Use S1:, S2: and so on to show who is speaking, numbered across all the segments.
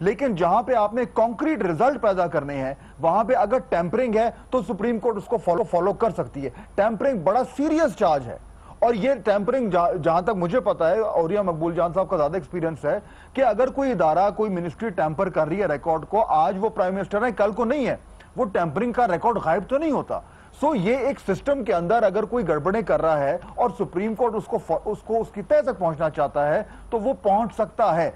S1: لیکن جہاں پہ آپ نے کانکریٹ ریزلٹ پیدا کرنے ہیں وہاں پہ اگر ٹیمپرنگ ہے تو سپریم کورٹ اس کو فالو کر سکتی ہے. ٹیمپرنگ بڑا سیریس چارج ہے, اور یہ ٹیمپرنگ جہاں تک مجھے پتا ہے, اوریہ مقبول جان صاحب کا زیادہ ایکسپیرینس ہے, کہ اگر کوئی ادارہ کوئی منسٹری ٹیمپر کر رہی ہے ریکارڈ کو, آج وہ پرائم منسٹر ہیں کل کو نہیں ہے, وہ ٹیمپرنگ کا ریکارڈ غائب تو نہیں ہوتا. سو یہ ایک سسٹم کے اندر اگر کوئی گڑبڑیں کر رہا ہے اور سپریم کورٹ اس کی تہہ تک پہنچنا چاہتا ہے تو وہ پہنچ سکتا ہے.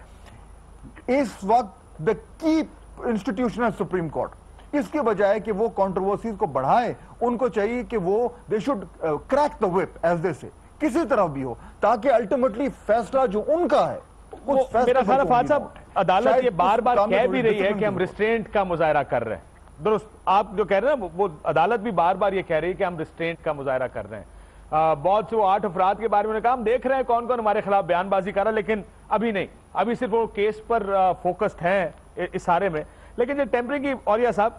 S1: اس وقت the key institution ہے سپریم کورٹ, اس کے بجائے کہ وہ کنٹروورسیز کو بڑھائیں, ان کو چاہیے کہ وہ they should crack the whip as they say, کسی طرح بھی ہو, تاکہ الٹیمیٹلی فیصلہ جو ان کا ہے.
S2: میرا خیال ہے فہد صاحب عدالت یہ بار بار کہہ بھی رہی ہے کہ ہم ریسٹرینٹ کا مظاہرہ کر رہے ہیں. درست آپ جو کہہ رہے ہیں وہ عدالت بھی بار بار یہ کہہ رہی ہے کہ ہم ریسٹرینٹ کا مظاہرہ کر رہے ہیں. بہت سے وہ 8 افراد کے بارے میں کہا ہم دیکھ رہے ہیں کون کون ہمارے خلاف بیان بازی کر رہا ہے, لیکن ابھی نہیں, ابھی صرف وہ کیس پر فوکسڈ ہیں اس سارے میں. لیکن جو ٹیمپرنگ کی, اوریہ صاحب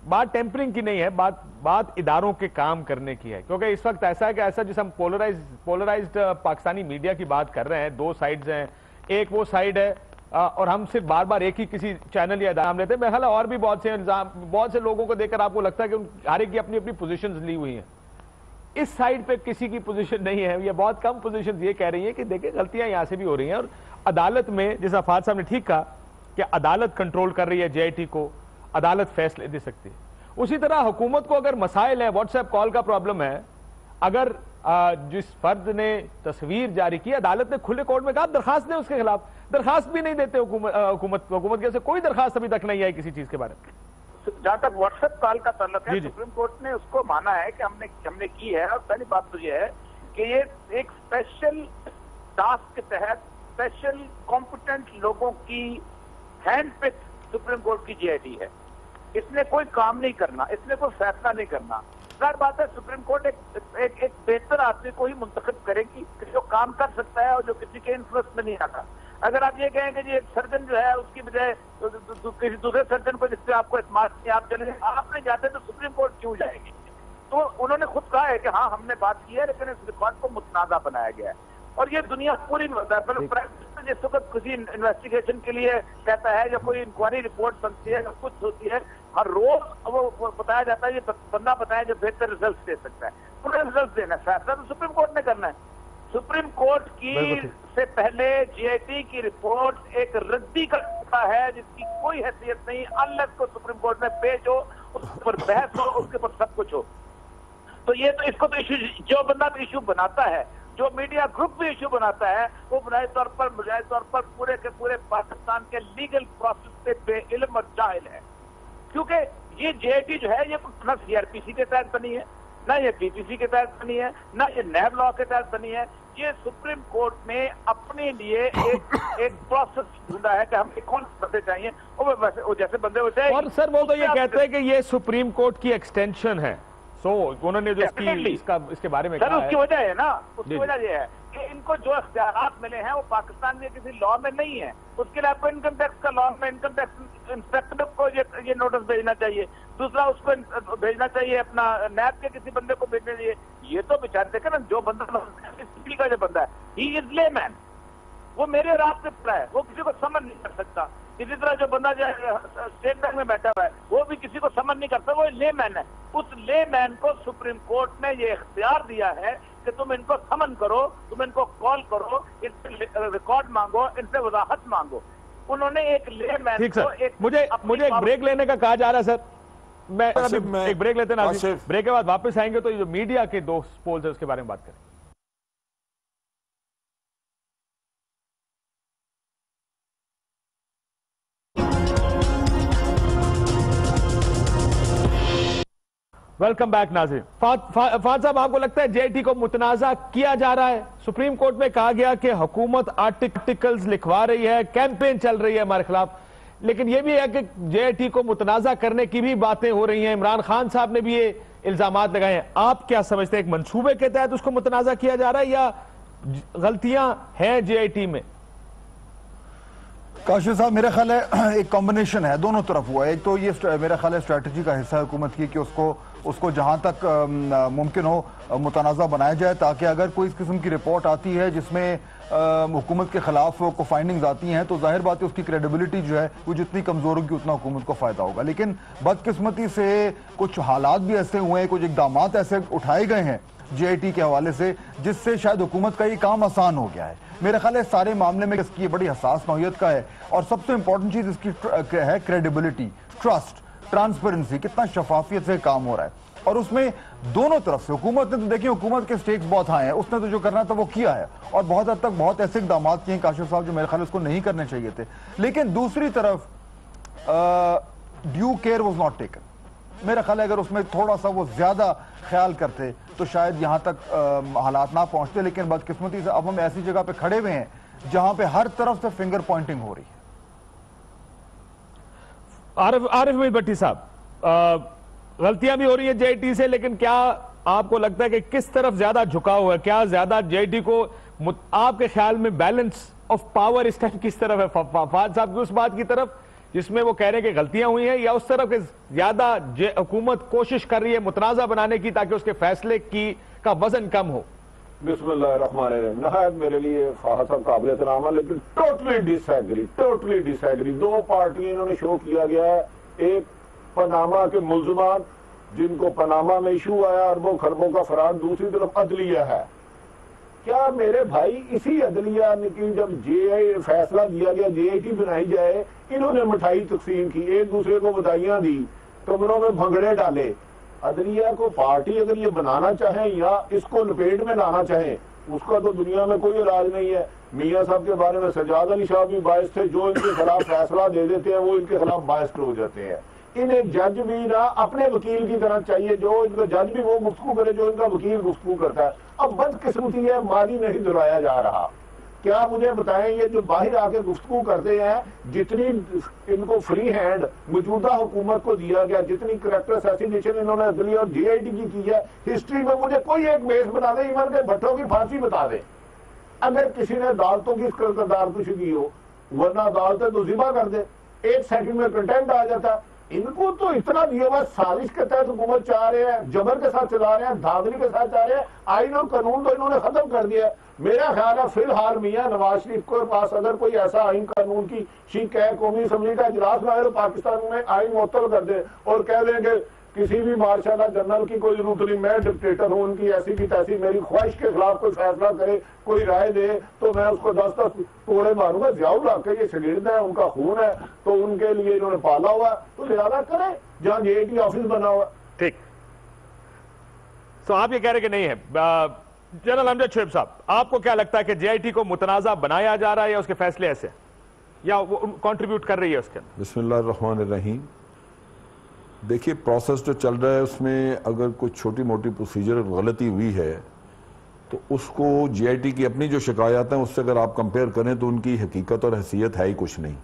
S2: بات ٹیمپرنگ کی نہیں ہے, بات اداروں کے کام کرنے کی ہے. کیونکہ اس وقت ایسا ہے کہ ایسا جس ہم پولرائزڈ پاکستانی میڈیا کی بات کر رہے ہیں, 2 سائیڈز ہیں, ایک وہ سائیڈ ہے اور ہم صرف بار بار ایک ہی کسی چینل یا ادارہ لیتے ہیں. میرے خیال ہے اور بھی بہت سے لوگوں کو دیکھ کر آپ کو لگتا ہے کہ ہر ایک کی اپنی اپنی پوزیشنز لی ہوئی ہیں. اس سائیڈ پہ کسی کی پوزیشن نہیں ہے, یہ بہت کم پوزیشنز یہ کہہ رہی ہیں کہ دیکھیں غلطیاں یہاں سے بھی ہو رہی ہیں. اور عدالت میں جیسا فہد صاحب نے ٹھیک کہا کہ عدالت کنٹرول کر رہی ہے جے آئی ٹی کو, عدالت فیصلے دے سکتی ہے. اسی طرح حکومت کو اگر مسائل ہیں, واٹس ایپ کال کا پرابلم ہے, اگر جس فرد نے تصویر جاری کی, عدالت نے کھلے کورٹ میں کہا درخواست دیں اس کے خلاف, درخواست بھی نہیں دیتے حکومت کی, کوئی درخواست ابھی تک نہیں آئی کسی چیز کے بارے میں.
S3: جہاں تک واٹس ایپ کال کا تعلق ہے, سپریم کورٹ نے اس کو مانا ہے کہ ہم نے کی ہے. اور پہلی بات تو یہ ہے کہ یہ ایک اسپیشل ٹاسک کے تحت اسپیشل کمپٹنٹ لوگوں کی ہینڈ پک سپریم کورٹ کی جے آئی ٹی ہے. اس نے کوئی کام نہیں کرنا, اس نے کوئی فیصلہ نہیں کرنا. ظاہر بات ہے سپریم کورٹ ایک بہتر آدمی کو ہی منتخب کرے گی جو کام کر سکتا ہے اور جو کسی کے انفلوئنس میں نہیں آتا. اگر آپ یہ کہیں کہ جی ایک سرجن جو ہے اس کی بجائے کسی دوسرے سرجن کو جس سے آپ کو اعتماد نہیں, آپ چلیں گے, آپ نہیں جاتے تو سپریم کورٹ کیوں جائے گی؟ تو انہوں نے خود کہا ہے کہ ہاں ہم نے بات کی ہے, لیکن اس ریکارڈ کو متنازع بنایا گیا ہے. اور یہ دنیا پوری میں ہوتا ہے. پرائم جس وقت کسی انویسٹیگیشن کے لیے کہتا ہے یا کوئی انکوائری رپورٹ بنتی ہے یا کچھ ہوتی ہے, ہر روز وہ بتایا جاتا ہے یہ بندہ بتایا جو بہتر ریزلٹ دے سکتا ہے. انہیں ریزلٹ دینا ہے, فیصلہ تو سپریم کورٹ نے کرنا ہے. سپریم کورٹ کی سے پہلے جے آئی ٹی کی رپورٹ ایک ردی کا ہے جس کی کوئی حیثیت نہیں, انلیس کو سپریم کورٹ میں پیش ہو, اس پر بحث ہو, اس کے پر سب کچھ ہو. تو یہ تو اس کو تو ایشو, جو بندہ بھی ایشو بناتا ہے, جو میڈیا گروپ بھی ایشو بناتا ہے, وہ بجائے طور پر پورے کے پورے پاکستان کے لیگل پروسیس سے بے علم اور جاہل ہے. کیونکہ یہ جے آئی ٹی جو ہے یہ نہ سی آر پی سی کے تحت بنی ہے, نہ یہ بی پی سی کے تحت بنی ہے, نہ یہ نیب لا کے تحت بنی ہے. یہ سپریم کورٹ نے اپنے لیے ایک پروسیس ڈھونڈا ہے کہ ہم کون سے بندے چاہیے, وہ جیسے بندے ہوتے ہیں.
S2: اور سر وہ تو یہ کہتے ہیں کہ یہ سپریم کورٹ کی ایکسٹینشن ہے. سو انہوں نے جو اس کے بارے میں کہا ہے,
S3: اس کی وجہ ہے نا, اس کی وجہ یہ ہے کہ ان کو جو اختیارات ملے ہیں وہ پاکستان میں کسی لا میں نہیں ہے. اس کے لیے آپ کو انکم ٹیکس کا لا میں انکم ٹیکس انسپیکٹر کو یہ نوٹس بھیجنا چاہیے, دوسرا اس کو بھیجنا چاہیے اپنا نیب کے کسی بندے کو بھیجنا چاہیے. یہ تو بیچارے دیکھیں نا, جو بندہ کا جو بندہ ہے ہی از لے مین, وہ میرے رات سے پڑا ہے, وہ کسی کو سمجھ نہیں کر سکتا. اسی طرح جو بندہ جو اسٹیٹ بینک میں بیٹھا ہوا ہے وہ بھی کسی کو سمجھ نہیں کرتا, وہ لے مین ہے. اس لے مین کو سپریم کورٹ نے یہ اختیار دیا ہے کہ تم ان کو سمن کرو, تم ان کو کال کرو, ان سے ریکارڈ مانگو, ان سے وضاحت مانگو. انہوں نے ایک لے مین کو
S2: مجھے ایک بریک لینے کا کہا جا رہا ہے سر, میں ایک بریک لیتے ہیں, بریک کے بعد واپس آئیں گے تو جو میڈیا کے 2 پولز ہیں اس کے بارے میں بات کریں. ویلکم بیک ناظرین. فہد صاحب آپ کو لگتا ہے جے آئی ٹی کو متنازع کیا جا رہا ہے؟ سپریم کورٹ میں کہا گیا کہ حکومت آرٹیکلز لکھوا رہی ہے, کیمپین چل رہی ہے ہمارے خلاف, لیکن یہ بھی ہے کہ جے آئی ٹی کو متنازع کرنے کی بھی باتیں ہو رہی ہیں. عمران خان صاحب نے بھی یہ الزامات لگائے ہیں. آپ کیا سمجھتے ہیں, ایک منصوبے کے تحت اس کو متنازع کیا جا رہا ہے یا غلطیاں ہیں جے آئی ٹی میں؟
S1: کاشف صاحب میرا خیال ہے ایک کمبینیشن ہے, دونوں طرف ہوا ہے. ایک تو یہ میرا خیال ہے اسٹریٹجی کا حصہ ہے حکومت کی کہ اس کو اس کو جہاں تک ممکن ہو متنازع بنایا جائے، تاکہ اگر کوئی اس قسم کی رپورٹ آتی ہے جس میں حکومت کے خلاف کو فائنڈنگز آتی ہیں تو ظاہر بات ہے اس کی کریڈیبلٹی جو ہے وہ جتنی کمزور ہوگی اتنا حکومت کو فائدہ ہوگا. لیکن بدقسمتی سے کچھ حالات بھی ایسے ہوئے ہیں، کچھ اقدامات ایسے اٹھائے گئے ہیں جے آئی ٹی کے حوالے سے جس سے شاید حکومت کا یہ کام آسان ہو گیا ہے. میرے خیال ہے سارے معاملے میں اس کی بڑی حساس نوعیت کا ہے، اور سب سے امپورٹنٹ چیز اس کی ہے کریڈیبلٹی، ٹرسٹ، ٹرانسپیرنسی، کتنا شفافیت سے کام ہو رہا ہے. اور اس میں دونوں طرف سے حکومت نے تو دیکھیں حکومت کے سٹیکس بہت ہائی ہیں، اس نے تو جو کرنا تھا وہ کیا ہے، اور بہت حد تک بہت ایسے اقدامات کیے ہیں کاشف صاحب جو میرے خیال اس کو نہیں کرنے چاہیے تھے. لیکن دوسری طرف due care was not taken. میرا خیال ہے اگر اس میں تھوڑا سا وہ زیادہ خیال کرتے تو شاید یہاں تک حالات نہ پہنچتے. لیکن بدقسمتی سے اب ہم ایسی جگہ پہ کھڑے ہوئے ہیں جہاں پہ ہر طرف سے فنگر پوائنٹنگ ہو رہی ہے.
S2: عارف امید بھٹی صاحب، غلطیاں بھی ہو رہی ہیں جے آئی ٹی سے، لیکن کیا آپ کو لگتا ہے کہ کس طرف زیادہ جھکاؤ ہے؟ کیا زیادہ جے آئی ٹی کو آپ کے خیال میں بیلنس آف پاور اس ٹائم کس طرف ہے؟ فہد صاحب کی اس بات کی طرف جس میں وہ کہہ رہے ہیں کہ غلطیاں ہوئی ہیں، یا اس طرف کہ زیادہ حکومت کوشش کر رہی ہے متنازع بنانے کی تاکہ اس کے فیصلے کا وزن کم ہو؟
S4: بسم اللہ الرحمن الرحیم. نہایت میرے لیے فہد صاحب قابل احترام ہے، لیکن ٹوٹلی ڈس ایگری. دو پارٹیاں انہوں نے شو کیا گیا ہے، ایک پاناما کے ملزمان جن کو پاناما میں ایشو آیا اربوں خربوں کا فراڈ، دوسری طرف عدلیہ ہے. کیا میرے بھائی اسی عدلیہ کی جب فیصلہ دیا گیا جے آئی ٹی بنائی جائے، انہوں نے مٹھائی تقسیم کی، ایک دوسرے کو بدھائیاں دی، کمروں میں بھنگڑے ڈالے. عدلیہ کو پارٹی اگر یہ بنانا چاہیں یا اس کو لپیٹ میں لانا چاہیں، اس کا تو دنیا میں کوئی علاج نہیں ہے. میاں صاحب کے بارے میں سجاد علی شاہ بھی باعث تھے، جو ان کے خلاف فیصلہ دے دیتے ہیں وہ ان کے خلاف باعث ہو جاتے ہیں. انہیں جج بھی نہ اپنے وکیل کی طرح چاہیے، جو ان کا جج بھی وہ گفتگو کرے جو ان کا وکیل گفتگو کرتا ہے. اب بدقسمتی ہے ماضی نہیں دہرایا جا رہا. کیا مجھے بتائیں یہ جو باہر آ کے گفتگو کرتے ہیں، جتنی ان کو فری ہینڈ موجودہ حکومت کو دیا گیا، جتنی کریکٹر اسیسینیشن انہوں نے عدلیہ اور جے آئی ٹی کی ہے ہسٹری میں، مجھے کوئی ایک بیس بتا دے، ایون کے بھٹو کی پھانسی بتا دے اگر کسی نے عدالتوں کی کردار کشی کی ہو، ورنہ عدالتیں تو ذبح کر دے، 1 سیکنڈ میں کنٹینٹ آ جاتا. ان کو تو اتنا دیا ہوا سازش کے تحت حکومت چاہ رہے ہیں، جبر کے ساتھ چلا رہے ہیں، دھاندلی کے ساتھ چاہ رہے ہیں. آئین اور قانون تو انہوں نے ختم کر دیا. میرا خیال ہے فی الحال میاں نواز شریف کے پاس اگر کوئی ایسا آئین قانون کی شیک ہے، قومی اسمبلی کا اجلاس لائے تو پاکستان میں آئین معطل کر دے اور کہہ دیں کہ کسی بھی مارشل جنرل کی کوئی ضرورت نہیں، میں ڈکٹیٹر ہوں، ان کی ایسی کی تیسی میری خواہش کے خلاف کوئی فیصلہ کرے، کوئی رائے دے تو میں اس کو 10 ٹوڑے ماروں گا. ضیاء الحق کے یہ شاگرد ہے، ان کا خون ہے، تو ان کے لیے انہوں نے پالا ہوا تو لہٰذا کریں جہاں جے آئی ٹی آفس بنا ہوا.
S2: ٹھیک. تو آپ یہ کہہ رہے کہ نہیں ہے. جنرل امجد شعیب صاحب، آپ کو کیا لگتا ہے کہ جے آئی ٹی کو متنازع بنایا جا رہا ہے یا اس کے فیصلے ایسے یا وہ کنٹریبیوٹ کر رہی ہے اس کے اندر؟
S5: بسم اللہ الرحمن الرحیم. دیکھیے پروسیس جو چل رہا ہے اس میں اگر کوئی چھوٹی موٹی پروسیجر غلطی ہوئی ہے تو اس کو جے آئی ٹی کی اپنی جو شکایات ہیں اس سے اگر آپ کمپیئر کریں تو ان کی حقیقت اور حیثیت ہے ہی کچھ نہیں.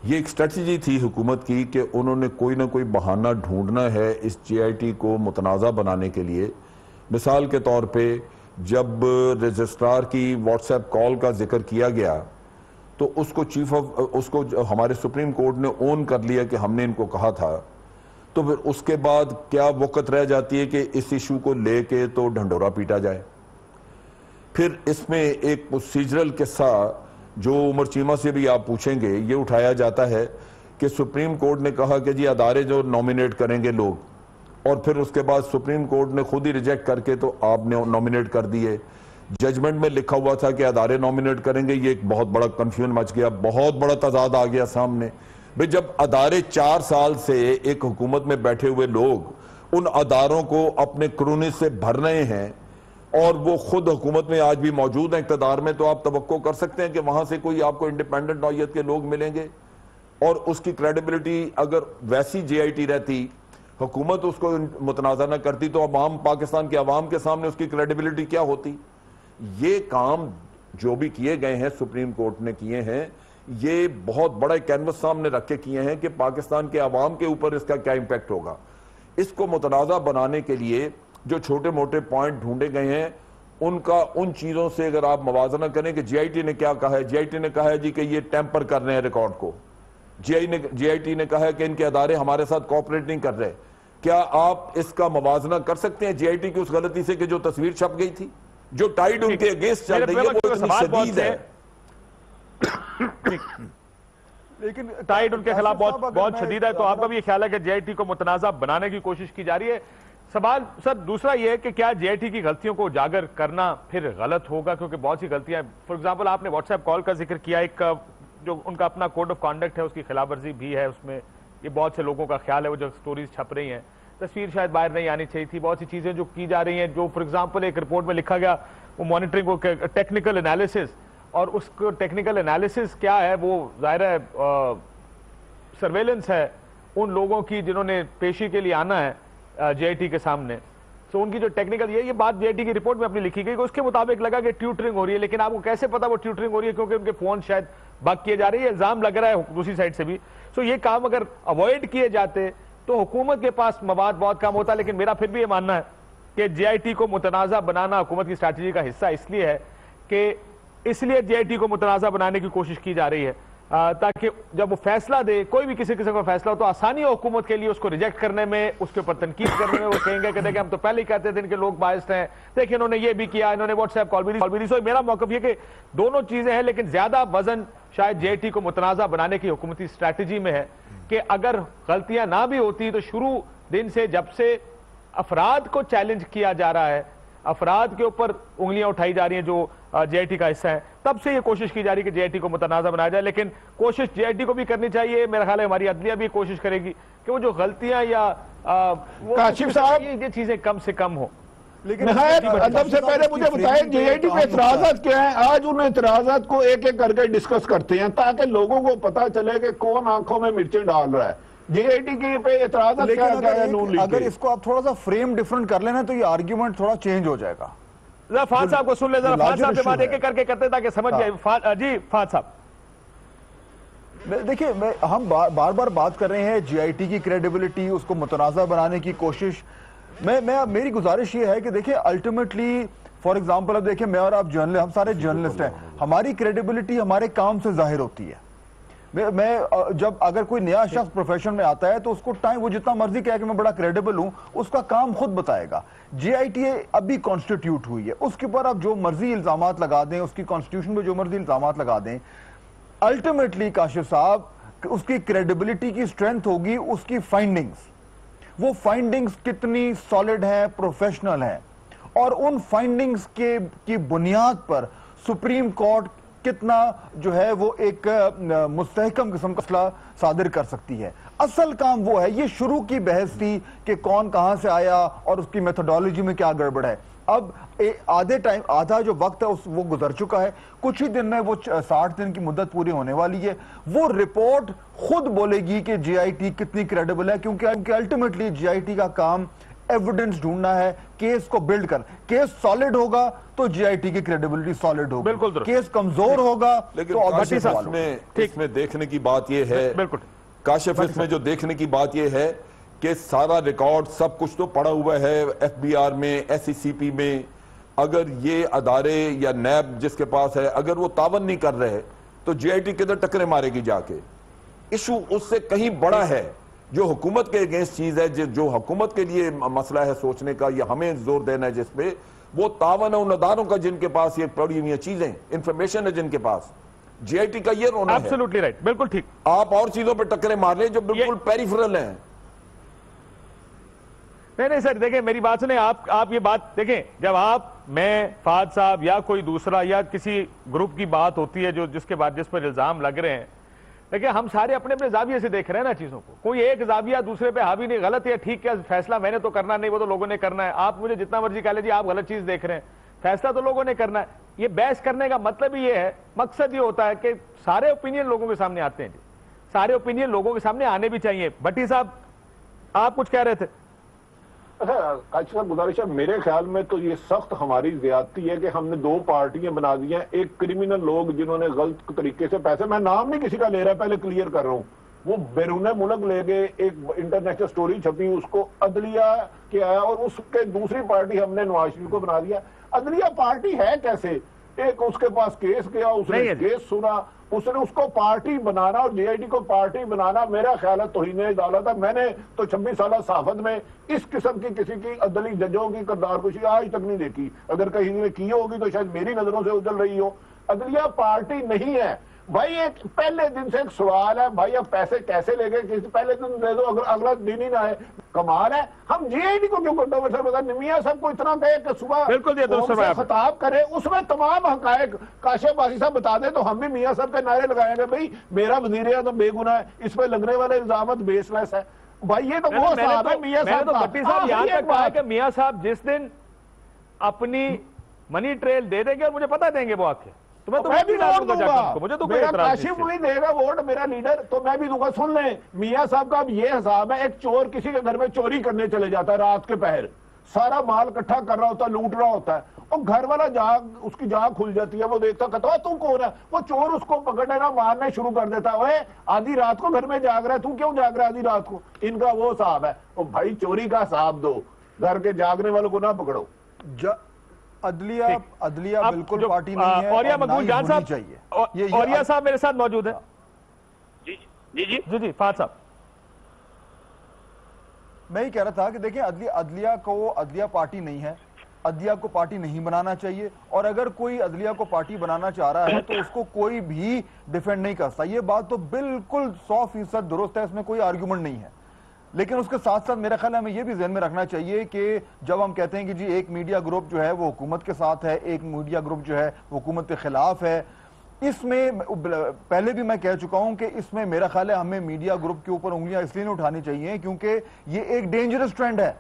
S5: یہ ایک اسٹریٹجی تھی حکومت کی کہ انہوں نے کوئی نہ کوئی بہانہ ڈھونڈنا ہے اس جے آئی ٹی کو متنازع بنانے کے لیے. مثال کے طور پہ جب رجسٹرار کی واٹس ایپ کال کا ذکر کیا گیا تو اس کو ہمارے سپریم کورٹ نے اون کر لیا کہ ہم نے ان کو کہا تھا. تو پھر اس کے بعد کیا وقت رہ جاتی ہے کہ اس ایشو کو لے کے تو ڈھنڈورا پیٹا جائے. پھر اس میں ایک پروسیجرل قصہ جو عمر چیمہ سے بھی آپ پوچھیں گے یہ اٹھایا جاتا ہے کہ سپریم کورٹ نے کہا کہ جی ادارے جو نومینیٹ کریں گے لوگ، اور پھر اس کے بعد سپریم کورٹ نے خود ہی ریجیکٹ کر کے تو آپ نے نومینیٹ کر دیے. ججمنٹ میں لکھا ہوا تھا کہ ادارے نومینیٹ کریں گے. یہ ایک بہت بڑا کنفیوژن مچ گیا، بہت بڑا تضاد آ گیا سامنے. بھئی جب ادارے 4 سال سے ایک حکومت میں بیٹھے ہوئے لوگ ان اداروں کو اپنے کرونس سے بھر رہے ہیں اور وہ خود حکومت میں آج بھی موجود ہیں اقتدار میں، تو آپ توقع کر سکتے ہیں کہ وہاں سے کوئی آپ کو انڈیپینڈنٹ نوعیت کے لوگ ملیں گے. اور اس کی کریڈیبلٹی اگر ویسی جے آئی ٹی رہتی، حکومت اس کو متنازع نہ کرتی، تو عوام پاکستان کے عوام کے سامنے اس کی کریڈیبلٹی کیا ہوتی. یہ کام جو بھی کیے گئے ہیں سپریم کورٹ نے کیے ہیں، یہ بہت بڑا کینوس سامنے رکھ کے کیے ہیں کہ پاکستان کے عوام کے اوپر اس کا کیا امپیکٹ ہوگا. اس کو متنازع بنانے کے لیے جو چھوٹے موٹے پوائنٹ ڈھونڈے گئے ہیں ان چیزوں سے اگر آپ موازنہ کریں کہ جے آئی ٹی نے کیا کہا ہے. جے آئی ٹی نے کہا ہے جی کہ یہ ٹیمپر کر رہے ہیں ریکارڈ کو. جے آئی ٹی نے کہا ہے کہ ان کے ادارے ہمارے ساتھ کوآپریٹ نہیں کر رہے. کیا آپ اس کا موازنہ کر سکتے ہیں جے آئی ٹی کی اس غلطی سے کہ جو تصویر چھپ گئی تھی، جو ٹائیڈ ان کے اگینسٹ چل رہی ہے وہ اتنی شدید ہے؟
S2: لیکن ٹائیڈ ان کے خلاف بہت شدید ہے، تو آپ کا بھی یہ خیال ہے کہ جے آئی ٹی کو متنازع بنانے کی کوشش کی جا رہی ہے؟ سوال سر دوسرا یہ ہے کہ کیا جے آئی ٹی کی غلطیوں کو اجاگر کرنا پھر غلط ہوگا؟ کیونکہ بہت سی غلطیاں، فار ایگزامپل آپ نے واٹس ایپ کال کا ذکر کیا، ایک جو ان کا اپنا کوڈ آف کانڈکٹ ہے اس کی خلاف ورزی بھی ہے اس میں، یہ بہت سے لوگوں کا خیال ہے، وہ جو سٹوریز چھپ رہی ہیں، تصویر شاید باہر نہیں آنی چاہیے تھی، بہت سی چیزیں جو کی جا رہی ہیں، جو فار ایگزامپل ایک رپورٹ میں لکھا گیا وہ مانیٹرنگ کو ٹیکنیکل انالیسس، اور اس کو ٹیکنیکل انالیسس کیا ہے وہ ظاہر ہے سرویلنس ہے ان لوگوں کی جنہوں نے پیشی کے لیے آنا ہے جے آئی ٹی کے سامنے، سو ان کی جو ٹیکنیکل یہ بات جے آئی ٹی کی رپورٹ میں اپنی لکھی گئی کہ اس کے مطابق لگا کہ ٹیوٹرنگ ہو رہی ہے، لیکن آپ کو کیسے پتا وہ ٹیوٹرنگ ہو رہی ہے؟ کیونکہ ان کے فون شاید بگ کیے جا رہے ہیں، الزام لگ رہا ہے دوسری سائڈ سے بھی، سو یہ کام اگر اوائڈ کیے جاتے تو حکومت کے پاس مواد بہت کم ہوتا، لیکن میرا پھر بھی یہ ماننا ہے کہ جے آئی ٹی کو متنازع بنانا حکومت کی اسٹریٹجی کا حصہ اس لیے ہے کہ اس لیے جے آئی ٹی کو متنازع بنانے کی کوشش کی جا رہی ہے تاکہ جب وہ فیصلہ دے، کوئی بھی کسی قسم کا فیصلہ ہو تو آسانی ہو حکومت کے لیے اس کو ریجیکٹ کرنے میں، اس کے اوپر تنقید کرنے میں۔ وہ کہیں گے کہ دیکھیں ہم تو پہلے ہی کہتے تھے ان کے لوگ بائسڈ ہیں، دیکھیں انہوں نے یہ بھی کیا، انہوں نے واٹس ایپ کال بھی دی۔ سو میرا موقف یہ کہ دونوں چیزیں ہیں، لیکن زیادہ وزن شاید جے آئی ٹی کو متنازع بنانے کی حکومتی اسٹریٹجی میں ہے کہ اگر غلطیاں نہ بھی ہوتی تو شروع دن سے جب سے افراد کو چیلنج کیا جا رہا ہے، افراد کے اوپر انگلیاں اٹھائی جا رہی ہیں جو جے آئی ٹی کا حصہ ہے، تب سے یہ کوشش کی جا رہی ہے کہ جے آئی ٹی کو متنازع بنایا جائے، لیکن کوشش جے آئی ٹی کو بھی کرنی چاہیے، میرا خیال ہے ہماری عدلیہ بھی کوشش کرے گی کہ وہ جو غلطیاں یا
S6: کاشف صاحب
S2: یہ چیزیں کم سے کم ہو۔
S1: لیکن
S6: نہایت ادب سے پہلے مجھے بتائیں جے آئی ٹی پہ اعتراضات کیا ہیں؟ آج ان اعتراضات کو ایک ایک کر کے ڈسکس کرتے ہیں تاکہ لوگوں کو پتا چلے کہ کون آنکھوں میں مرچیں ڈال رہا ہے۔ جے آئی ٹی کی پہ اعتراضات کیا ہے؟ نون لیگ
S1: اگر اس کو آپ تھوڑا سا فریم ڈیفرنٹ کر لینا تو یہ آرگیومنٹ تھوڑا چینج ہو جائے گا۔
S2: ذرا فہد صاحب کو سن لیں، ذرا فہد صاحب سے بات ایک ایک کر کے کرتے تاکہ سمجھ جائے۔ جی فہد صاحب
S1: دیکھیں ہم بار بار بات کر رہے ہیں جے آئی ٹی کی کریڈیبلٹی، اس کو متنازع بنانے کی کوشش۔ میری گزارش یہ ہے کہ دیکھیں الٹیمیٹلی فار ایگزامپل اب دیکھیں میں اور آپ ہم سارے جرنلسٹ ہیں، ہماری کریڈیبلٹی ہمارے کام سے ظاہر ہوتی ہے۔ میں جب اگر کوئی نیا شخص پروفیشن میں آتا ہے تو اس کو ٹائم، وہ جتنا مرضی کہے کہ میں بڑا کریڈیبل ہوں، اس کا کام خود بتائے گا۔ جے آئی ٹی ابھی کانسٹیٹیوٹ ہوئی ہے، اس کے اوپر آپ جو مرضی الزامات لگا دیں، اس کی کانسٹیٹیوشن میں جو مرضی الزامات لگا دیں، الٹیمیٹلی کاشف صاحب اس کی کریڈیبلٹی کی سٹرینتھ ہوگی اس کی فائنڈنگز، وہ فائنڈنگز کتنی سالڈ ہیں، پروفیشنل ہیں، اور ان فائنڈنگز کی بنیاد پر سپریم کورٹ کتنا جو ہے وہ ایک مستحکم قسم کا فیصلہ صادر کر سکتی ہے۔ اصل کام وہ ہے، یہ شروع کی بحث تھی کہ کون کہاں سے آیا اور اس کی میتھڈالوجی میں کیا گڑبڑ ہے۔ اب آدھا جو وقت ہے وہ گزر چکا ہے، کچھ ہی دن میں وہ 60 دن کی مدت پوری ہونے والی ہے، وہ رپورٹ خود بولے گی کہ جے آئی ٹی کتنی کریڈیبل ہے، کیونکہ الٹیمیٹلی جے آئی ٹی کا کام ایویڈنس ڈھونڈنا ہے، کیس کو بلڈ کر، کیس سالڈ ہوگا تو جے آئی ٹی کی کریڈیبلٹی سالڈ ہوگی،
S2: بالکل
S1: کیس کمزور ہوگا
S5: لیکن
S1: تو
S5: کاشف اس میں دیکھنے کی بات یہ ہے، کاشف اس میں جو دیکھنے کی بات یہ ہے کہ سارا ریکارڈ سب کچھ تو پڑا ہوا ہے ایف بی آر میں، ایس سی سی پی میں، اگر یہ ادارے یا نیب جس کے پاس ہے اگر وہ تعاون نہیں کر رہے تو جے آئی ٹی کدھر ٹکرے مارے گی جا کے؟ ایشو اس سے کہیں بڑا ہے، جو حکومت کے اگینسٹ چیز ہے، جو حکومت کے لیے مسئلہ ہے سوچنے کا، یہ ہمیں زور دینا ہے جس پہ، وہ تعاون ہے ان اداروں کا جن کے پاس یہ پڑی ہوئی چیزیں، انفارمیشن ہے جن کے پاس۔ جے آئی ٹی کا یہ رونا ہے،
S2: ایبسولوٹلی رائٹ، بالکل ٹھیک۔
S5: آپ اور چیزوں پہ ٹکرے مار لیں جو بالکل پیریفرل ہیں۔
S2: نہیں سر دیکھیں میری بات سنیں، آپ یہ بات دیکھیں، جب آپ، میں، فہد صاحب یا کوئی دوسرا یا کسی گروپ کی بات ہوتی ہے جس پر الزام لگ رہے ہیں، دیکھیں ہم سارے اپنے اپنے زاویے سے دیکھ رہے ہیں نا چیزوں کو، کوئی ایک زاویہ دوسرے پہ حاوی نہیں، غلط ہے ٹھیک ہے، فیصلہ میں نے تو کرنا نہیں، وہ تو لوگوں نے کرنا ہے۔ آپ مجھے جتنا مرضی کہہ لیجیے آپ غلط چیز دیکھ رہے ہیں، فیصلہ تو لوگوں نے کرنا ہے۔ یہ بحث کرنے کا مطلب ہی یہ ہے، مقصد یہ ہوتا ہے کہ سارے اوپینین لوگوں کے سامنے آتے ہیں، جی سارے اوپینین لوگوں کے سامنے آنے بھی چاہیے۔ بھٹی صاحب آپ کچھ کہہ رہے تھے؟
S4: اچھا گزارش ہے، میرے خیال میں تو یہ سخت ہماری زیادتی ہے کہ ہم نے دو پارٹیاں بنا دی ہیں، ایک کرمنل لوگ جنہوں نے غلط طریقے سے پیسے، میں نام نہیں کسی کا لے رہا، پہلے کلیئر کر رہا ہوں، وہ بیرون ملک لے گئے، ایک انٹرنیشنل سٹوری چھپی، اس کو عدلیہ کیا ہے، اور اس کے دوسری پارٹی ہم نے نواز شریف کو بنا دیا۔ عدلیہ پارٹی ہے کیسے؟ ایک اس کے پاس کیس گیا، اس نے کیس سنا،
S6: اس نے اس کو پارٹی بنانا اور جے آئی ٹی کو پارٹی بنانا میرا خیال ہے توہین عدالت ہے. میں نے تو 26 سالہ صحافت میں اس قسم کی کسی کی عدلی ججوں کی کردار کشی آج تک نہیں دیکھی. اگر کہیں نے کی ہوگی تو شاید میری نظروں سے اجل رہی ہو. عدلیہ پارٹی نہیں ہے بھائی. ایک پہلے دن سے ایک سوال ہے بھائی اب پیسے کیسے لے گئے, پہلے دن دے دو اگر اگلا دن ہی نہ ہے. کمال ہے. ہم جے آئی ٹی کو کیوں کنٹروورشل بتا, میاں صاحب کو اتنا کہے کہ صبح قوم سے خطاب کرے, اس میں تمام حقائق کاشف باسی صاحب بتا دیں تو ہم بھی میاں صاحب کے نعرے لگائیں گے بھائی میرا وزیر اعظم بے گناہ ہے, اس پہ لگنے والے الزامات بیس لیس ہے. بھائی یہ تو وہ صاحب ہے میاں صاحب.
S2: بٹی صاحب یہاں تک کہا کہ میاں صاحب جس دن اپنی منی ٹریل دے دیں گے اور مجھے پتہ دیں گے وہ آکے تو میں بھی ووٹ دوں گا. مجھے تو
S6: میرا کاشف وہی دے گا ووٹ میرا لیڈر, تو میں بھی دوں گا. سن لیں میاں صاحب کا اب یہ حساب ہے, ایک چور کسی کے گھر میں چوری کرنے چلے جاتا ہے رات کے پہر, سارا مال اکٹھا کر رہا ہوتا ہے, لوٹ رہا ہوتا ہے, اور گھر والا اس کی جاگ کھل جاتی ہے, وہ دیکھتا کہتا ہے تو کون ہے, وہ چور اس کو پکڑنے کا مارنے شروع کر دیتا ہے. آدھی رات کو گھر میں جاگ رہا ہے, تو کیوں جاگ رہا ہے آدھی رات کو. ان کا وہ حساب ہے. بھائی چوری کا حساب دو, گھر کے جاگنے والوں کو نہ پکڑو.
S1: عدلیہ بالکل پارٹی نہیں ہے.
S2: اوریہ مقبول جان صاحب, اوریہ صاحب میرے ساتھ موجود ہیں.
S3: جی جی جی
S2: جی جی فہد صاحب,
S1: میں یہ کہہ رہا تھا کہ دیکھیں عدلیہ پارٹی نہیں ہے, عدلیہ کو پارٹی نہیں بنانا چاہیے, اور اگر کوئی عدلیہ کو پارٹی بنانا چاہ رہا ہے تو اس کو کوئی بھی ڈیفینڈ نہیں کرتا. یہ بات تو بالکل 100% درست ہے, اس میں کوئی آرگیومنٹ نہیں ہے. لیکن اس کے ساتھ ساتھ میرا خیال ہے ہمیں یہ بھی ذہن میں رکھنا چاہیے کہ جب ہم کہتے ہیں کہ جی ایک میڈیا گروپ جو ہے وہ حکومت کے ساتھ ہے, ایک میڈیا گروپ جو ہے وہ حکومت کے خلاف ہے, اس میں پہلے بھی میں کہہ چکا ہوں کہ اس میں میرا خیال ہے ہمیں میڈیا گروپ کے اوپر انگلیاں اس لیے نہیں اٹھانی چاہیے کیونکہ یہ ایک ڈینجرس ٹرینڈ ہے.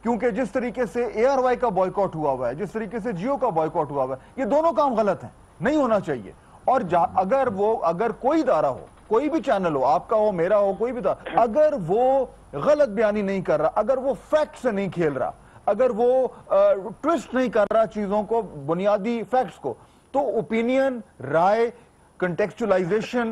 S1: کیونکہ جس طریقے سے اے آر وائی کا بوائیکاٹ ہوا ہوا ہے, جس طریقے سے جیو کا بوائیکاٹ ہوا ہوا ہے, یہ دونوں کام غلط ہیں, نہیں ہونا چاہیے. اور اگر کوئی ادارہ ہو, کوئی بھی چینل ہو, آپ کا ہو میرا ہو کوئی بھی ادارہ, اگر وہ غلط بیانی نہیں کر رہا, اگر وہ فیکٹ سے نہیں کھیل رہا, اگر وہ ٹویسٹ نہیں کر رہا چیزوں کو, بنیادی فیکٹس کو, تو اوپینین, رائے, کنٹیکسچولائزیشن,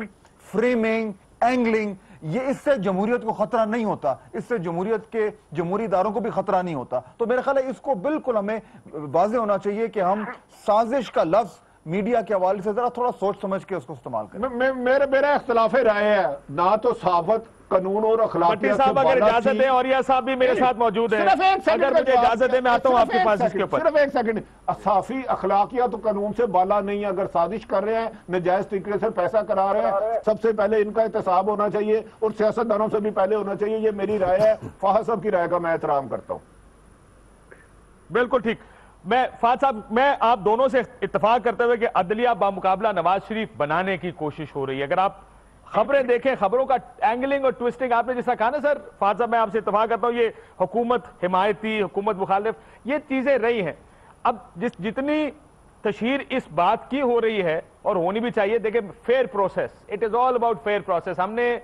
S1: فریمنگ, اینگلنگ, یہ اس سے جمہوریت کو خطرہ نہیں ہوتا, اس سے جمہوریت کے جمہوری اداروں کو بھی خطرہ نہیں ہوتا. تو میرا خیال ہے اس کو بالکل ہمیں واضح ہونا چاہیے کہ ہم سازش کا لفظ میڈیا کے حوالے سے ذرا تھوڑا سوچ سمجھ کے اس کو استعمال کریں.
S6: میرا اختلاف رائے ہے, نہ تو صحافت قانون اور اخلاقیات
S2: صاحب اگر اجازت دیں, اوریہ صاحب بھی میرے ساتھ موجود ہیں, اگر مجھے اجازت دیں میں آتا ہوں آپ کے پاس اس کے اوپر.
S6: صرف ایک سیکنڈ, صحافی اخلاقیات قانون سے بالا نہیں ہے. اگر سازش کر رہے ہیں, نجائز طریقے سے پیسہ کرا رہے ہیں, سب سے پہلے ان کا احتساب ہونا چاہیے اور سیاستدانوں سے بھی پہلے ہونا چاہیے. یہ میری رائے ہے, فہد صاحب کی رائے کا میں احترام کرتا ہوں.
S2: بالکل ٹھیک. میں فہد صاحب, میں آپ دونوں سے اتفاق کرتے ہوئے کہ عدلیہ بامقابلہ نواز شریف بنانے کی کوشش ہو رہی ہے. اگر آپ خبریں دیکھیں, خبروں کا اینگلنگ اور ٹویسٹنگ, آپ نے جیسا کہا نا سر فہد صاحب, میں آپ سے اتفاق کرتا ہوں, یہ حکومت حمایتی, حکومت مخالف, یہ چیزیں رہی ہیں. اب جتنی تشہیر اس بات کی ہو رہی ہے اور ہونی بھی چاہیے, دیکھیں fair process, it is all about fair process. ہم نے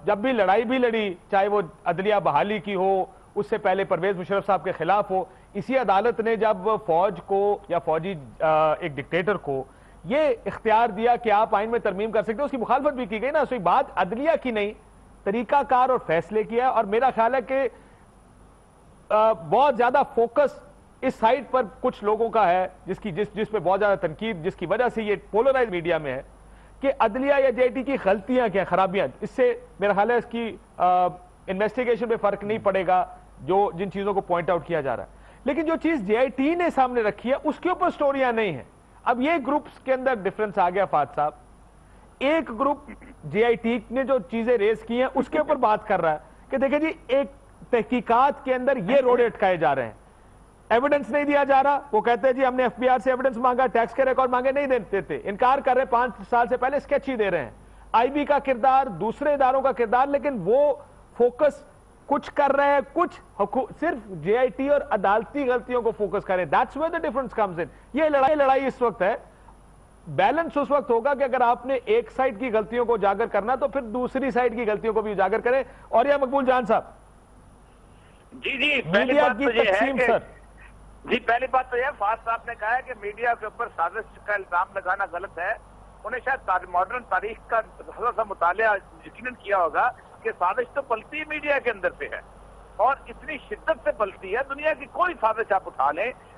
S2: جب بھی لڑائی بھی لڑی, چاہے وہ عدلیہ بحالی کی ہو, اس سے پہلے پرویز مشرف صاحب کے خلاف ہو, اسی عدالت نے جب فوج کو یا فوجی ایک ڈکٹیٹر کو یہ اختیار دیا کہ آپ آئین میں ترمیم کر سکتے ہیں, اس کی مخالفت بھی کی گئی نا. سو بات عدلیہ کی نہیں, طریقہ کار اور فیصلے کی ہے. اور میرا خیال ہے کہ بہت زیادہ فوکس اس سائٹ پر کچھ لوگوں کا ہے جس پہ بہت زیادہ تنقید, جس کی وجہ سے یہ پولرائز میڈیا میں ہے کہ عدلیہ یا جے آئی ٹی کی غلطیاں کیا, خرابیاں. اس سے میرا خیال ہے اس کی انویسٹیگیشن پہ فرق نہیں پڑے گا جن چیزوں کو پوائنٹ آؤٹ کیا جا رہا ہے. لیکن جو چیز جے آئی ٹی نے سامنے رکھی ہے اس کے اوپر سٹوریاں نہیں ہیں. اب یہ گروپس کے اندر ڈیفرنس آ گیا فہد صاحب. ایک گروپ جے آئی ٹی نے جو چیزیں ریز کی ہیں اس کے اوپر بات کر رہا ہے کہ دیکھیں جی ایک تحقیقات کے اندر یہ روڑے اٹکائے جا رہے ہیں, ایویڈنس نہیں دیا جا رہا. وہ کہتے ہیں جی ہم نے ایف بی آر سے ایویڈنس مانگا, ٹیکس کے ریکارڈ مانگے, نہیں دیتے, انکار کر رہے, 5 سال سے پہلے اسکیچ ہی دے رہے ہیں. آئی بی کا کردار, دوسرے اداروں کا کردار, لیکن وہ فوکس کچھ کر رہے ہیں, کچھ صرف جے آئی ٹی اور عدالتی غلطیوں کو فوکس کریں. That's where the difference comes in. یہ لڑائی اس وقت ہے. بیلنس اس وقت ہوگا کہ اگر آپ نے ایک سائڈ کی غلطیوں کو اجاگر کرنا تو پھر دوسری سائڈ کی غلطیوں کو بھی اجاگر کریں. اور یہ مقبول جان صاحب,
S3: جی پہلی بات تو یہ ہے کہ پہلی بات تو یہ ہے, فہد صاحب نے کہا ہے کہ میڈیا کے اوپر سازش کا الزام لگانا غلط ہے. انہیں شاید ماڈرن تاریخ کا تھوڑا سا مطالعہ یقیناً کیا ہوگا کہ سازش تو پلتی میڈیا کے اندر سے ہے, اور اتنی شدت سے پلتی ہے. دنیا کی کوئی سازش آپ اٹھا لیں,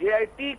S3: JIT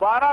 S3: 12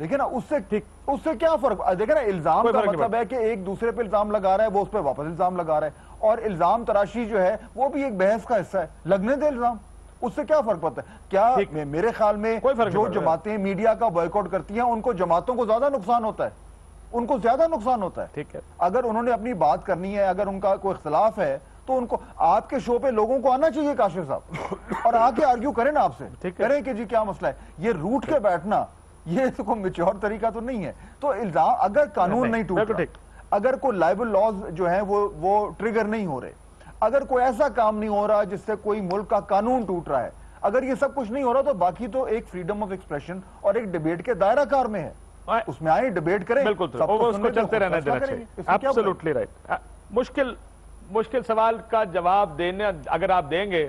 S1: دیکھیں نا اس سے کیا فرق, دیکھیں نا الزام کا مطلب ہے کہ ایک دوسرے پہ الزام لگا رہا ہے, وہ اس پہ واپس الزام لگا رہا ہے, اور الزام تراشی جو ہے وہ بھی ایک بحث کا حصہ ہے, لگنے دے الزام, اس سے کیا فرق پڑتا ہے؟ کیا میرے خیال میں جو جماعتیں میڈیا کا بائیکاٹ کرتی ہیں ان کو جماعتوں کو زیادہ نقصان ہوتا ہے, ان کو زیادہ نقصان ہوتا ہے. اگر انہوں نے اپنی بات کرنی ہے, اگر ان کا کوئی اختلاف ہے تو ان کو آپ کے شو پہ لوگوں کو آنا چاہیے کاشف صاحب, اور آ کے آرگیو کریں نا آپ سے, کریں کہ جی کیا مسئلہ ہے. یہ روٹ کے بیٹھنا یہ کوئی میچور طریقہ تو نہیں ہے. تو الزام, اگر قانون نہیں ٹوٹ رہا, اگر کوئی لائبل لاز جو ہیں وہ ٹریگر نہیں ہو رہے, اگر کوئی ایسا کام نہیں ہو رہا جس سے کوئی ملک کا قانون ٹوٹ رہا ہے, اگر یہ سب کچھ نہیں ہو رہا, تو باقی تو ایک فریڈم آف ایکسپریشن اور ایک ڈیبیٹ کے دائرہ کار میں ہے, اس میں آئیں ڈیبیٹ کریں,
S2: بالکل اس کو چلتے رہنا ہے. Absolutely right. مشکل سوال کا جواب دینے اگر آپ دیں گے,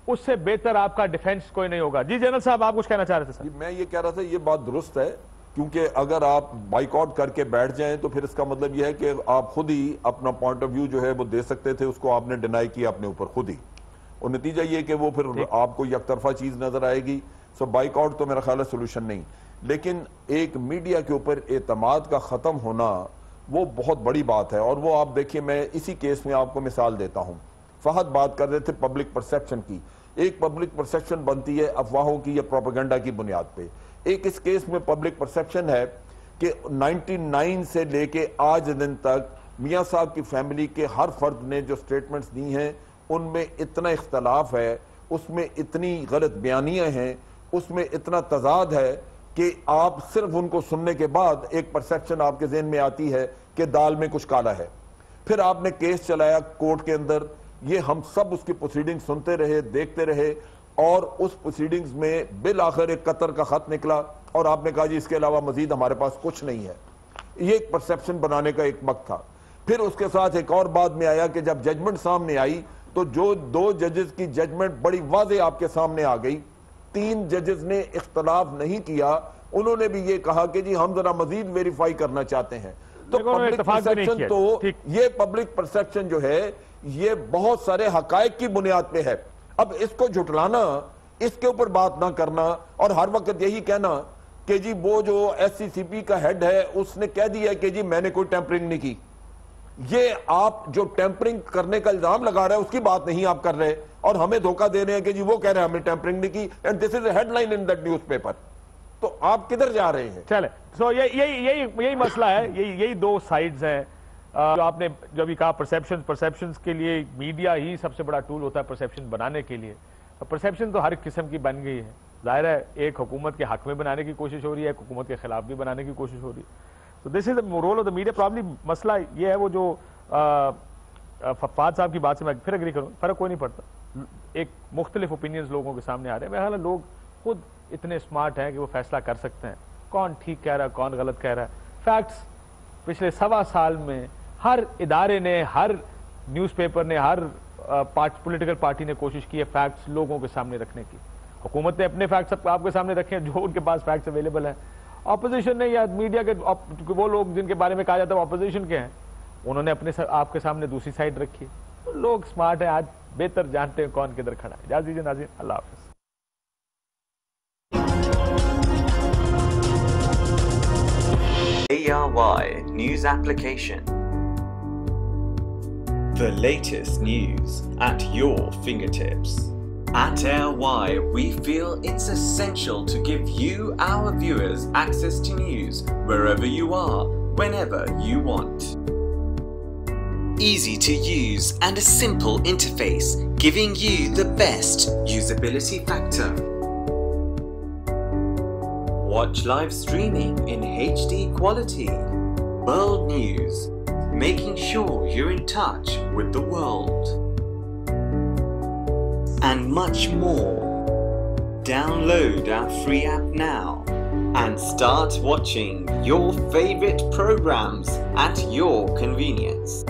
S2: اس سے بہتر آپ کا ڈیفنس کوئی نہیں ہوگا. جی جنرل صاحب آپ کچھ کہنا چاہ رہے تھے سر؟
S5: میں یہ کہہ رہا تھا, یہ بات درست ہے, کیونکہ اگر آپ بائیکاٹ کر کے بیٹھ جائیں تو پھر اس کا مطلب یہ ہے کہ آپ خود ہی اپنا پوائنٹ آف ویو جو ہے وہ دے سکتے تھے, اس کو آپ نے ڈینائی کیا اپنے اوپر خود ہی, اور نتیجہ یہ کہ وہ پھر آپ کو یک طرفہ چیز نظر آئے گی. سو بائیکاٹ تو میرا خیال ہے سولوشن نہیں, لیکن ایک میڈیا کے اوپر اعتماد کا ختم ہونا وہ بہت بڑی بات ہے. اور وہ آپ دیکھیے, میں اسی کیس میں آپ کو مثال دیتا ہوں. فہد بات کر رہے تھے پبلک پرسیپشن کی. ایک پبلک پرسیپشن بنتی ہے افواہوں کی یا پروپیگنڈا کی بنیاد پہ. ایک اس کیس میں پبلک پرسیپشن ہے کہ 99 سے لے کے آج دن تک میاں صاحب کی فیملی کے ہر فرد نے جو سٹیٹمنٹس دی ہیں ان میں اتنا اختلاف ہے, اس میں اتنی غلط بیانیاں ہیں, اس میں اتنا تضاد ہے کہ آپ صرف ان کو سننے کے بعد ایک پرسیپشن آپ کے ذہن میں آتی ہے کہ دال میں کچھ کالا ہے. پھر آپ نے کیس چلایا کورٹ کے اندر, یہ ہم سب اس کی پروسیڈنگ سنتے رہے, دیکھتے رہے, اور اس پروسیڈنگز میں بالآخر ایک قطر کا خط نکلا اور آپ نے کہا جی اس کے علاوہ مزید ہمارے پاس کچھ نہیں ہے. یہ ایک پرسیپشن بنانے کا ایک وقت تھا. پھر اس کے ساتھ ایک اور بات میں آیا کہ جب ججمنٹ سامنے آئی تو جو 2 ججز کی ججمنٹ بڑی واضح آپ کے سامنے آ گئی, 3 ججز نے اختلاف نہیں کیا, انہوں نے بھی یہ کہا کہ جی ہم ذرا مزید ویریفائی کرنا چاہتے ہیں. تو پبلک پرسیپشن تو یہ پبلک پرسیپشن جو ہے یہ بہت سارے حقائق کی بنیاد پہ ہے. اب اس کو جھٹلانا, اس کے اوپر بات نہ کرنا, اور ہر وقت یہی کہنا کہ جی وہ جو ایس سی سی پی کا ہیڈ ہے اس نے کہہ دیا کہ جی میں نے کوئی ٹیمپرنگ نہیں کی. یہ آپ جو ٹیمپرنگ کرنے کا الزام لگا رہے ہیں اس کی بات نہیں آپ کر رہے, اور ہمیں دھوکہ دے رہے ہیں کہ جی وہ کہہ رہے ہیں ہم نے ٹیمپرنگ نہیں کی, and this is a headline in that newspaper. تو آپ کدھر جا رہے ہیں؟
S2: چلے سو یہی مسئلہ ہے, یہی 2 سائیڈز ہیں جو آپ نے جو ابھی کہا. پرسیپشنز کے لیے میڈیا ہی سب سے بڑا ٹول ہوتا ہے پرسیپشن بنانے کے لیے. پرسیپشن تو ہر قسم کی بن گئی ہے, ظاہر ہے ایک حکومت کے حق میں بنانے کی کوشش ہو رہی ہے, ایک حکومت کے خلاف بھی بنانے کی کوشش ہو رہی ہے. تو this is the role of the media. Probably مسئلہ یہ ہے وہ جو ففاد صاحب کی بات سے میں پھر اگری کروں, فرق کوئی نہیں پڑتا, ایک مختلف اوپینینز لوگوں کے سامنے آ رہے ہیں. میرا خیال ہے لوگ خود اتنے اسمارٹ ہیں کہ وہ فیصلہ کر سکتے ہیں کون ٹھیک کہہ رہا ہے کون غلط کہہ رہا ہے. فیکٹس پچھلے 1.25 سال میں ہر ادارے نے, ہر نیوز پیپر نے, ہر پولیٹیکل پارٹی نے کوشش کی ہے فیکٹس لوگوں کے سامنے رکھنے کی. حکومت نے اپنے فیکٹس آپ کے سامنے رکھے ہیں جو ان کے پاس فیکٹس اویلیبل ہیں. اپوزیشن نے یا میڈیا کے وہ لوگ جن کے بارے میں کہا جاتا ہے وہ اپوزیشن کے ہیں, انہوں نے اپنے آپ کے سامنے دوسری سائڈ رکھی. لوگ اسمارٹ ہیں, آج بہتر جانتے ہیں کون کدھر کھڑا ہے. اجازت دیجیے ناظرین, اللہ حافظ.
S7: ARY News Application. The latest news at your fingertips. At ARY, we feel it's essential to give you, our viewers, access to news wherever you are, whenever you want. Easy to use and a simple interface, giving you the best usability factor. Watch live streaming in HD quality. World news, making sure you're in touch with the world. And much more. Download our free app now and start watching your favorite programs at your convenience.